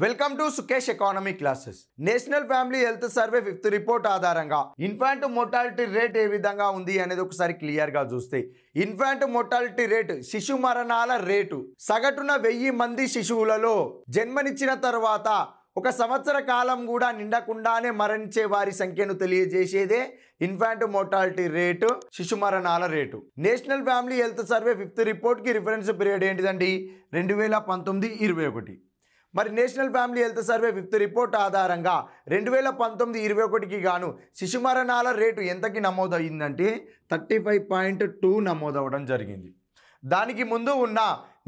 Welcome to Sukesh economy classes. National family health survey 5th report ఆధారంగా infant mortality rate ఏ విధంగా ఉంది అనేది ఒకసారి క్లియర్గా చూస్తే, ఇన్ఫాంట్ మోర్టాలిటీ రేట్ శిశు మరణాల రేటు సగటున 1000 మంది శిశువులలో జన్మనిచ్చిన తర్వాత ఒక సంవత్సర కాలం కూడా నిండకుండానే మరణించే వారి సంఖ్యను తెలియజేసేదే ఇన్ఫాంట్ మోర్టాలిటీ రేటు, శిశు మరణాల రేటు. National family health survey 5th రిపోర్ట్కి రిఫరెన్స్ పీరియడ్ ఏంటిదండి? 2019-21. మరి national family health survey 5th report ఆధారంగా 2019-21కి గాను శిశు మరణాల రేటు ఎంతకి నమోదయ్యిందంటే 35.2 నమోదవడం జరిగింది. దానికి ముందు ఉన్న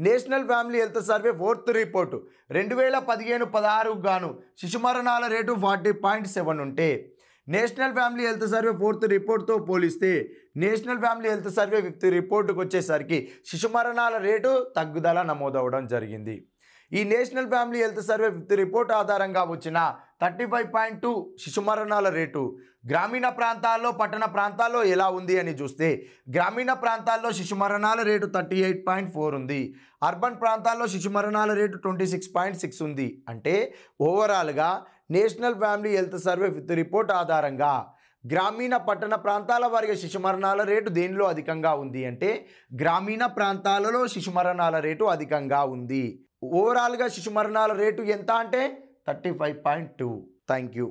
national family health survey 4th report 2015-16 గాను శిశు మరణాల రేటు 40.7 ఉంటే, national family health survey 4th రిపోర్ట్తో పోలిస్తే national family health survey 5th రిపోర్టుకు వచ్చేసరికి శిశు మరణాల రేటు తగ్గుదల నమోదవడం జరిగింది. ఈ national family health survey 5th report ఆధారంగా వచ్చిన 35.2 శిశు మరణాల రేటు గ్రామీణ ప్రాంతాల్లో, పట్టణ ప్రాంతాల్లో ఎలా ఉంది అని చూస్తే, గ్రామీణ ప్రాంతాల్లో శిశు మరణాల రేటు 38.4 ఉంది, అర్బన్ ప్రాంతాల్లో శిశు మరణాల రేటు 26.6 ఉంది. అంటే ఓవరాల్గా national family health survey 5th report ఆధారంగా గ్రామీణ పట్టణ ప్రాంతాల వారిగా శిశు మరణాల రేటు దేనిలో అధికంగా ఉంది అంటే గ్రామీణ ప్రాంతాలలో శిశు మరణాల రేటు అధికంగా ఉంది. ఓవరాల్గా శిశు మరణాల రేటు ఎంత అంటే 35.2. Thank you.